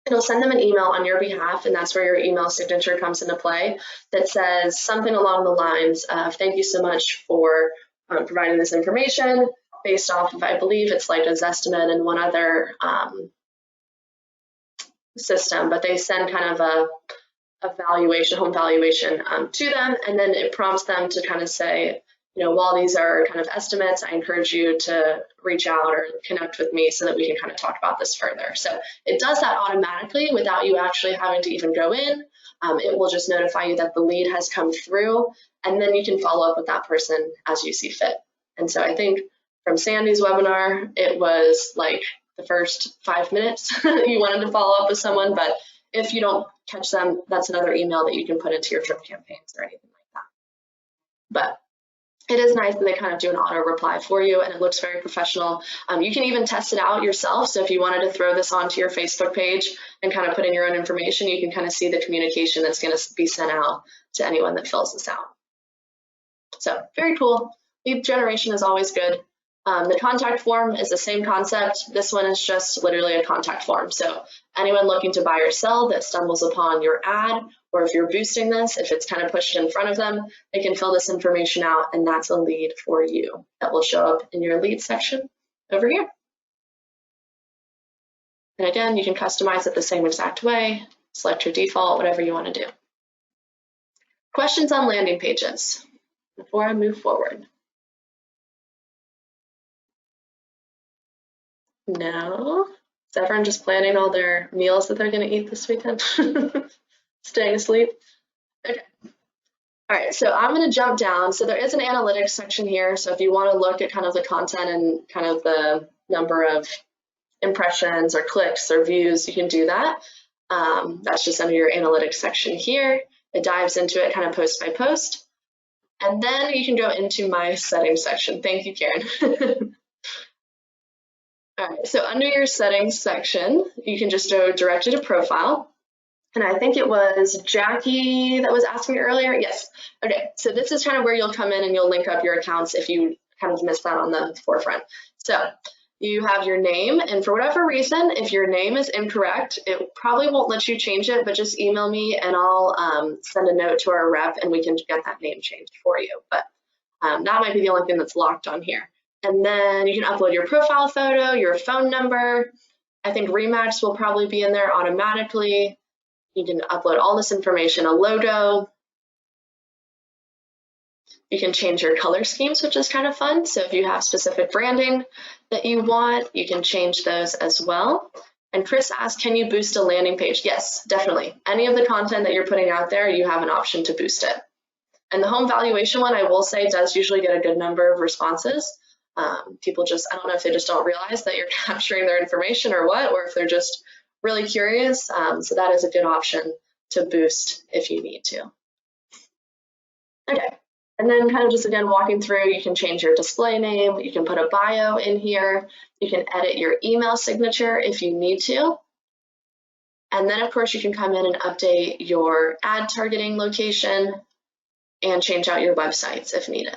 it'll send them an email on your behalf, and that's where your email signature comes into play, that says something along the lines of, thank you so much for providing this information based off of, I believe it's like a Zestimate and one other system, but they send kind of a valuation, home valuation to them, and then it prompts them to kind of say, you know, while these are kind of estimates, I encourage you to reach out or connect with me so that we can kind of talk about this further. So it does that automatically without you actually having to even go in. It will just notify you that the lead has come through, and then you can follow up with that person as you see fit. And so I think from Sandy's webinar, it was like the first 5 minutes you wanted to follow up with someone, but if you don't catch them, that's another email that you can put into your drip campaigns or anything like that. But it is nice that they kind of do an auto reply for you, and it looks very professional. You can even test it out yourself. So if you wanted to throw this onto your Facebook page and kind of put in your own information, you can kind of see the communication that's going to be sent out to anyone that fills this out. So very cool. Lead generation is always good. The contact form is the same concept. This one is just literally a contact form. So anyone looking to buy or sell that stumbles upon your ad, or if you're boosting this, if it's kind of pushed in front of them, they can fill this information out, and that's a lead for you that will show up in your lead section over here. And again, you can customize it the same exact way, select your default, whatever you want to do. Questions on landing pages before I move forward? No? Is everyone just planning all their meals that they're going to eat this weekend? Staying asleep? Okay. All right, so I'm going to jump down. So there is an analytics section here. So if you want to look at kind of the content and kind of the number of impressions or clicks or views, you can do that. That's just under your analytics section here. It dives into it kind of post by post. And then you can go into my settings section. Thank you, Karen. All right, so under your settings section, you can just go directly to profile. And I think it was Jackie that was asking me earlier. Yes. Okay, so this is kind of where you'll come in and you'll link up your accounts if you kind of missed that on the forefront. So you have your name, and for whatever reason, if your name is incorrect, it probably won't let you change it, but just email me and I'll send a note to our rep and we can get that name changed for you. But that might be the only thing that's locked on here. And then you can upload your profile photo, your phone number. I think Remax will probably be in there automatically. You can upload all this information, a logo. You can change your color schemes, which is kind of fun. So if you have specific branding that you want, you can change those as well. And Chris asked, can you boost a landing page? Yes, definitely. Any of the content that you're putting out there, you have an option to boost it. And the home valuation one, I will say, does usually get a good number of responses. People just, I don't know if they just don't realize that you're capturing their information or what, or if they're just really curious. So that is a good option to boost if you need to. Okay, and then kind of just again walking through, you can change your display name, you can put a bio in here, you can edit your email signature if you need to. And then of course you can come in and update your ad targeting location and change out your websites if needed.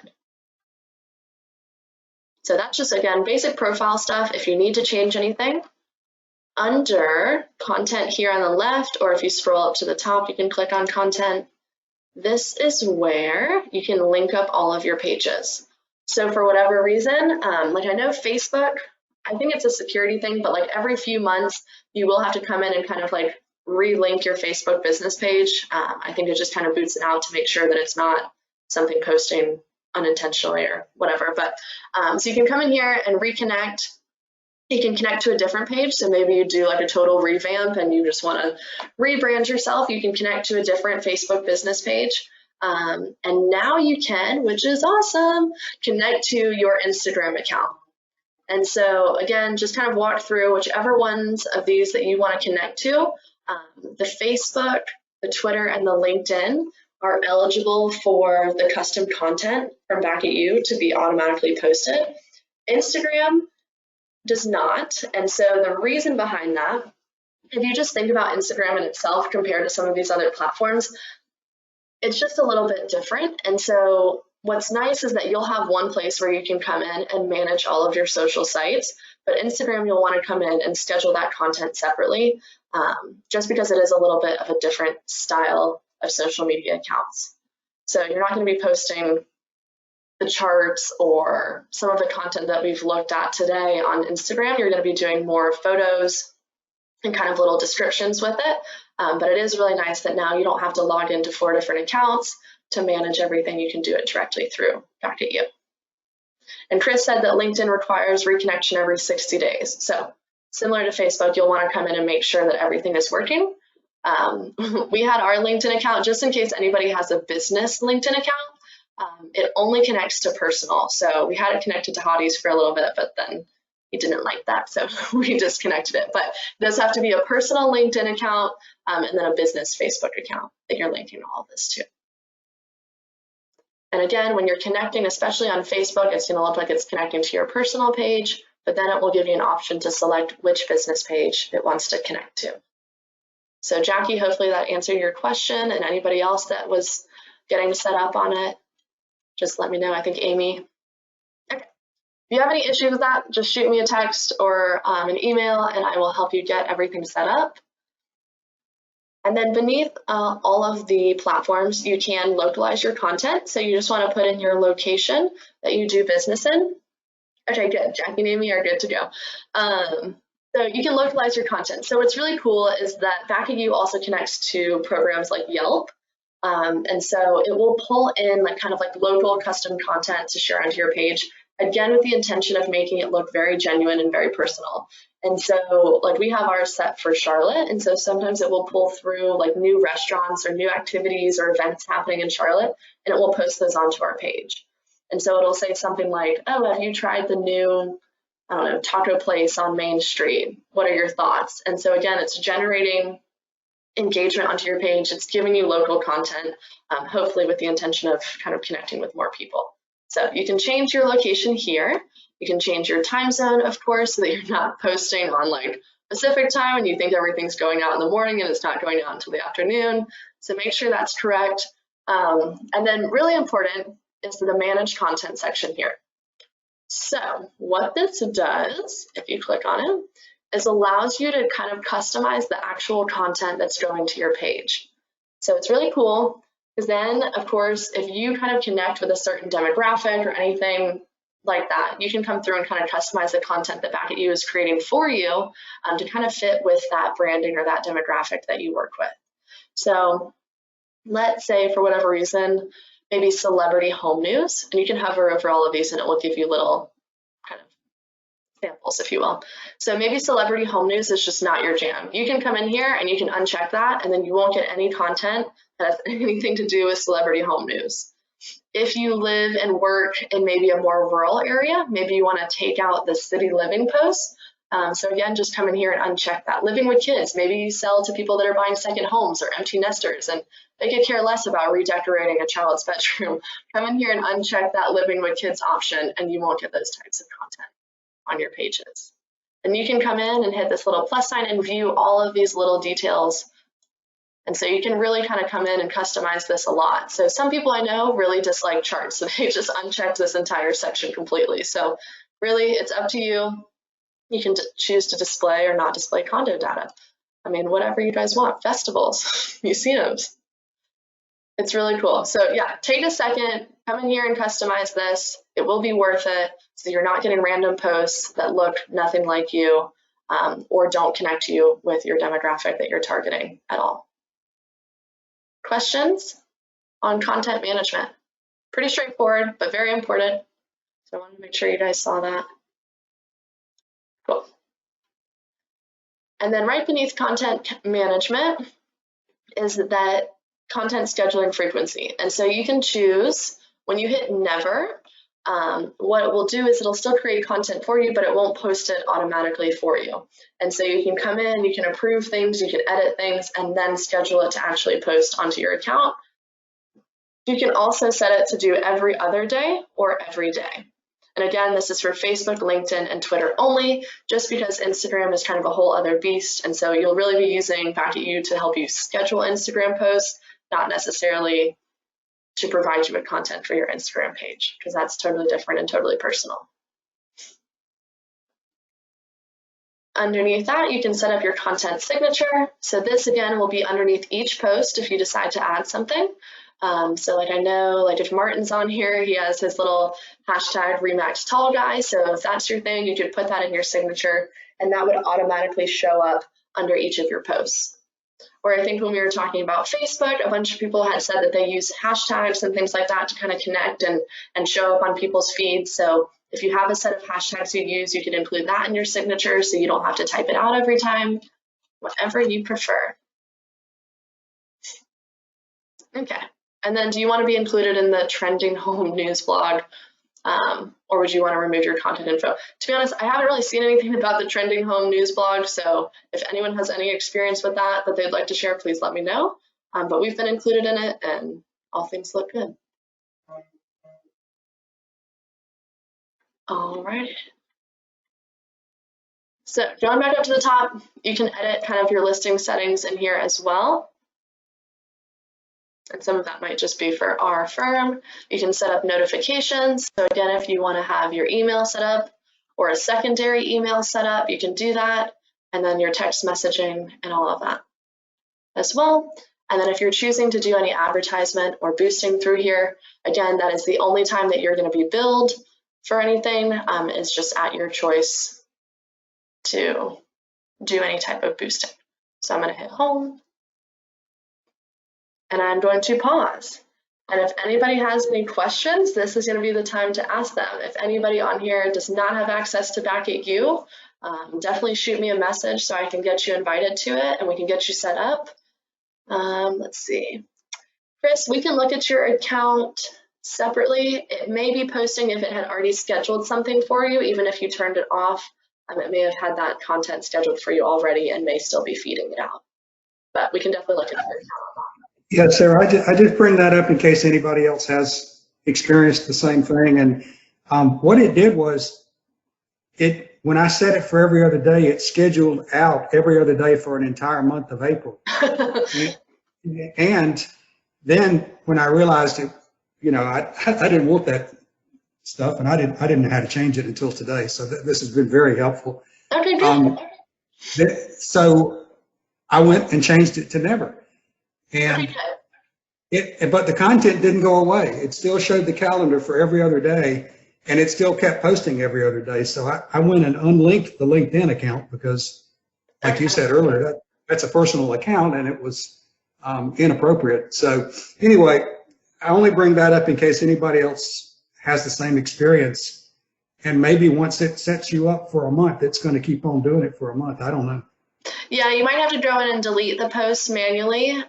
So that's just, again, basic profile stuff. If you need to change anything, under content here on the left, or if you scroll up to the top, you can click on content. This is where you can link up all of your pages. So for whatever reason, like I know Facebook, I think it's a security thing, but like every few months, you will have to come in and kind of like relink your Facebook business page. I think it just kind of boots it out to make sure that it's not something posting unintentionally or whatever. But so you can come in here and reconnect. You can connect to a different page. So maybe you do like a total revamp and you just want to rebrand yourself. You can connect to a different Facebook business page. And now you can, which is awesome, connect to your Instagram account. And so again, just kind of walk through whichever ones of these that you want to connect to. The Facebook, the Twitter, and the LinkedIn are eligible for the custom content from Back at You to be automatically posted. Instagram does not. And so the reason behind that, if you just think about Instagram in itself compared to some of these other platforms, it's just a little bit different. And so what's nice is that you'll have one place where you can come in and manage all of your social sites, but Instagram, you'll want to come in and schedule that content separately, just because it is a little bit of a different style of social media accounts. So you're not going to be posting the charts or some of the content that we've looked at today on Instagram. You're going to be doing more photos and kind of little descriptions with it. But it is really nice that now you don't have to log into 4 different accounts to manage everything. You can do it directly through Back at You. And Chris said that LinkedIn requires reconnection every 60 days. So similar to Facebook, you'll want to come in and make sure that everything is working. We had our LinkedIn account, just in case anybody has a business LinkedIn account, it only connects to personal. So we had it connected to Hottie's for a little bit, but then he didn't like that, so we disconnected it. But it does have to be a personal LinkedIn account. and then a business Facebook account that you're linking all of this to. And again, when you're connecting, especially on Facebook, it's going to look like it's connecting to your personal page, but then it will give you an option to select which business page it wants to connect to. So Jackie, hopefully that answered your question, and anybody else that was getting set up on it, just let me know. I think Amy. Okay. If you have any issues with that, just shoot me a text or an email, and I will help you get everything set up. And then beneath all of the platforms, you can localize your content. So you just want to put in your location that you do business in. Okay, good. Jackie and Amy are good to go. So you can localize your content. So what's really cool is that Back at You also connects to programs like Yelp. And so it will pull in kind of local custom content to share onto your page, again, with the intention of making it look very genuine and very personal. And so we have ours set for Charlotte. And so sometimes it will pull through new restaurants or new activities or events happening in Charlotte, and it will post those onto our page. And so it'll say something like, oh, have you tried the new, I don't know, taco place on Main Street? What are your thoughts? And so again, it's generating engagement onto your page. It's giving you local content, hopefully with the intention of kind of connecting with more people. So you can change your location here. You can change your time zone, of course, so that you're not posting on Pacific time and you think everything's going out in the morning and it's not going out until the afternoon. So make sure that's correct. And then really important is the manage content section here. So what this does, if you click on it, is allows you to kind of customize the actual content that's going to your page. So it's really cool because then, of course, if you kind of connect with a certain demographic or anything like that, you can come through and kind of customize the content that Back at You is creating for you to kind of fit with that branding or that demographic that you work with. So let's say for whatever reason, maybe celebrity home news, and you can hover over all of these and it will give you little kind of samples, if you will. So maybe celebrity home news is just not your jam. You can come in here and you can uncheck that, and then you won't get any content that has anything to do with celebrity home news. If you live and work in maybe a more rural area, maybe you want to take out the city living posts. So again, just come in here and uncheck that. Living with kids, maybe you sell to people that are buying second homes or empty nesters, and they could care less about redecorating a child's bedroom. Come in here and uncheck that living with kids option, and you won't get those types of content on your pages. And you can come in and hit this little plus sign and view all of these little details. And so you can really kind of come in and customize this a lot. So some people I know really dislike charts, so they just unchecked this entire section completely. So really, it's up to you. You can choose to display or not display condo data. I mean, whatever you guys want, festivals, museums. It's really cool. So yeah, take a second, come in here and customize this. It will be worth it. So you're not getting random posts that look nothing like you or don't connect you with your demographic that you're targeting at all. Questions on content management? Pretty straightforward, but very important. So I want to make sure you guys saw that. Cool. And then right beneath content management is that content scheduling frequency. And so you can choose when you hit never, what it will do is it'll still create content for you, but it won't post it automatically for you. And so you can come in, you can approve things, you can edit things, and then schedule it to actually post onto your account. You can also set it to do every other day or every day. And again, this is for Facebook, LinkedIn, and Twitter only, just because Instagram is kind of a whole other beast. And so you'll really be using Back at You to help you schedule Instagram posts, not necessarily to provide you with content for your Instagram page, because that's totally different and totally personal. Underneath that, you can set up your content signature. So this again will be underneath each post if you decide to add something. So I know if Martin's on here, he has his little hashtag Remax Tall Guy. So if that's your thing, you could put that in your signature and that would automatically show up under each of your posts. Or I think when we were talking about Facebook, a bunch of people had said that they use hashtags and things like that to kind of connect and show up on people's feeds. So if you have a set of hashtags you use, you can include that in your signature so you don't have to type it out every time, whatever you prefer. Okay, and then do you want to be included in the trending home news blog? Or would you want to remove your contact info? To be honest, I haven't really seen anything about the trending home news blog, so if anyone has any experience with that they'd like to share, please let me know. But we've been included in it, and all things look good. All right. So going back up to the top, you can edit kind of your listing settings in here as well. And some of that might just be for our firm. You can set up notifications. So again, if you want to have your email set up or a secondary email set up, you can do that. And then your text messaging and all of that as well. And then if you're choosing to do any advertisement or boosting through here, again, that is the only time that you're going to be billed for anything. It's just at your choice to do any type of boosting. So I'm going to hit home. And I'm going to pause. And if anybody has any questions, this is going to be the time to ask them. If anybody on here does not have access to Back at You, definitely shoot me a message so I can get you invited to it and we can get you set up. Let's see. Chris, we can look at your account separately. It may be posting if it had already scheduled something for you, even if you turned it off. It may have had that content scheduled for you already and may still be feeding it out. But we can definitely look at your account. Yeah, Sarah, I just bring that up in case anybody else has experienced the same thing. And what it did was, when I set it for every other day, it scheduled out every other day for an entire month of April. And then when I realized it, I didn't want that stuff, and I didn't know how to change it until today. So this has been very helpful. Okay, good. So I went and changed it to never. And but the content didn't go away. It still showed the calendar for every other day, and it still kept posting every other day. So I went and unlinked the LinkedIn account because, like you said earlier, that's a personal account, and it was inappropriate. So anyway, I only bring that up in case anybody else has the same experience, and maybe once it sets you up for a month, it's going to keep on doing it for a month. I don't know. Yeah, you might have to go in and delete the post manually,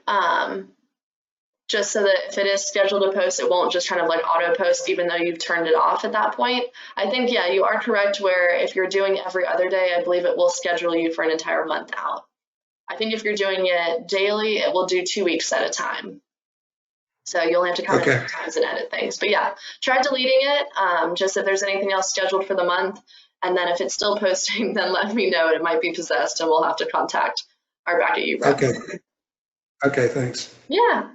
just so that if it is scheduled to post, it won't just kind of like auto post even though you've turned it off at that point. I think, yeah, you are correct where if you're doing every other day, I believe it will schedule you for an entire month out. I think if you're doing it daily, it will do 2 weeks at a time. So you'll have to come in sometimes and edit things. But yeah, try deleting it, just if there's anything else scheduled for the month. And then if it's still posting, then let me know. It might be possessed and we'll have to contact our Back at You rep. Okay, thanks. Yeah.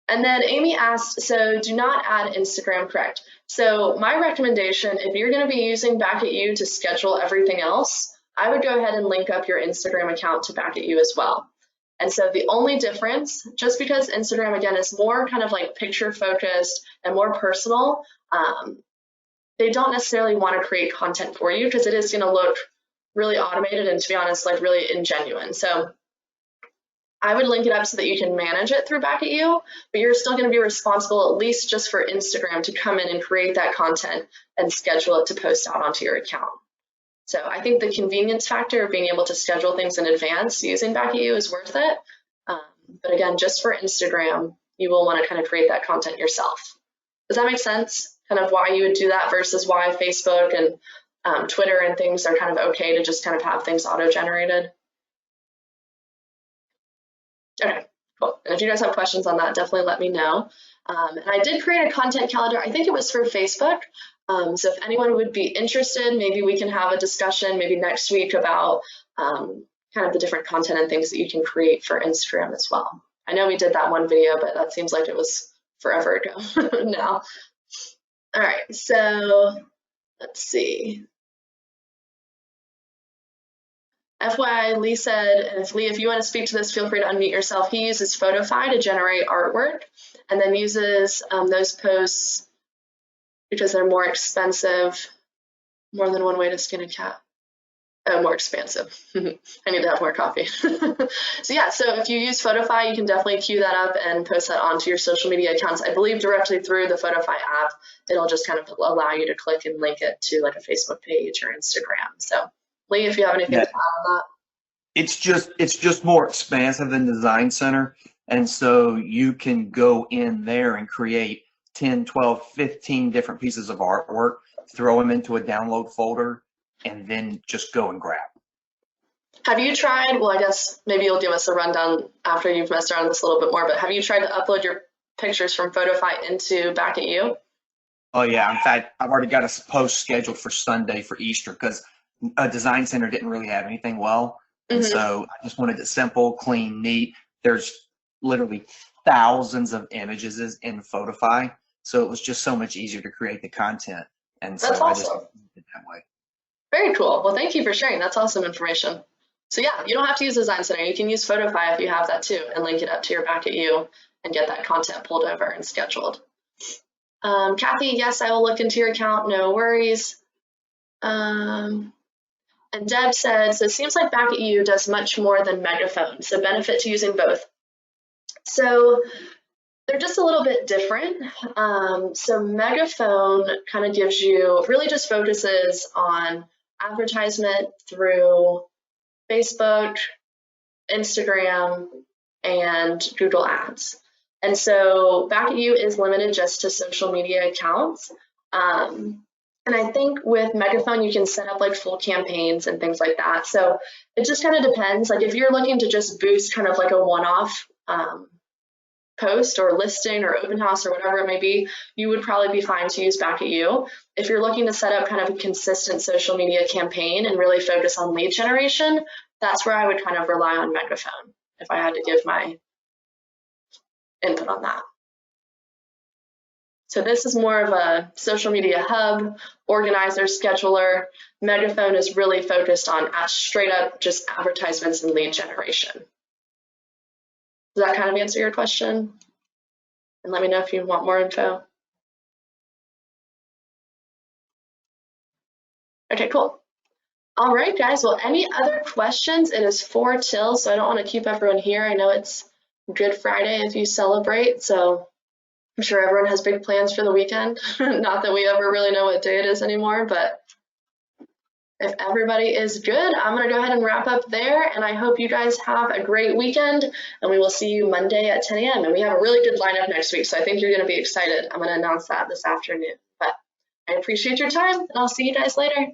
And then Amy asked, so do not add Instagram, correct? So my recommendation, if you're going to be using Back at You to schedule everything else, I would go ahead and link up your Instagram account to Back at You as well. And so the only difference, just because Instagram, again, is more kind of like picture focused and more personal, they don't necessarily want to create content for you because it is going to look really automated and, to be honest, like really ingenuine. So I would link it up so that you can manage it through Back at You, but you're still going to be responsible, at least just for Instagram, to come in and create that content and schedule it to post out onto your account. So I think the convenience factor of being able to schedule things in advance using Back at You is worth it. But again, just for Instagram, you will want to kind of create that content yourself. Does that make sense? Kind of why you would do that versus why Facebook and Twitter and things are kind of okay to just kind of have things auto-generated. Okay, cool. And if you guys have questions on that, definitely let me know. And I did create a content calendar. I think it was for Facebook. So if anyone would be interested, maybe we can have a discussion maybe next week about kind of the different content and things that you can create for Instagram as well. I know we did that one video, but that seems like it was forever ago now. All right, so let's see. FYI, Lee said, and if Lee, if you want to speak to this, feel free to unmute yourself. He uses Photofy to generate artwork and then uses those posts because they're more expensive, more than one way to skin a cat. Oh, more expansive. I need to have more coffee. So yeah, so if you use Photofy, you can definitely queue that up and post that onto your social media accounts. I believe directly through the Photofy app, it'll just kind of allow you to click and link it to like a Facebook page or Instagram. So Lee, if you have anything to add on that. It's just more expansive than Design Center. And so you can go in there and create 10, 12, 15 different pieces of artwork, throw them into a download folder, and then just go and grab. Have you tried, well, I guess maybe you'll give us a rundown after you've messed around with this a little bit more, but have you tried to upload your pictures from Photofy into Back at You? Oh yeah, in fact, I've already got a post scheduled for Sunday for Easter because a design center didn't really have anything well. And so I just wanted it simple, clean, neat. There's literally thousands of images in Photofy. So it was just so much easier to create the content. And so That's I just awesome. did it that way. Very cool. Well, thank you for sharing. That's awesome information. So yeah, you don't have to use Design Center. You can use Photofy if you have that too, and link it up to your Back at You and get that content pulled over and scheduled. Kathy, yes, I will look into your account. No worries. And Deb said, so it seems like Back at You does much more than Megaphone, so benefit to using both. So they're just a little bit different. So Megaphone kind of gives you, really just focuses on advertisement through Facebook, Instagram, and Google Ads. And so Back at You is limited just to social media accounts. And I think with Megaphone, you can set up like full campaigns and things like that. So it just kind of depends. Like if you're looking to just boost kind of like a one-off post or listing or open house or whatever it may be, you would probably be fine to use Back at You. If you're looking to set up kind of a consistent social media campaign and really focus on lead generation, that's where I would kind of rely on Megaphone if I had to give my input on that. So this is more of a social media hub, organizer, scheduler. Megaphone is really focused on straight up just advertisements and lead generation. Does that kind of answer your question? And let me know if you want more info. Okay, cool. All right, guys. Well, any other questions? It is 4 till, so I don't want to keep everyone here. I know it's Good Friday if you celebrate, so I'm sure everyone has big plans for the weekend. Not that we ever really know what day it is anymore, but if everybody is good, I'm going to go ahead and wrap up there, and I hope you guys have a great weekend, and we will see you Monday at 10 a.m. And we have a really good lineup next week, so I think you're going to be excited. I'm going to announce that this afternoon, but I appreciate your time, and I'll see you guys later.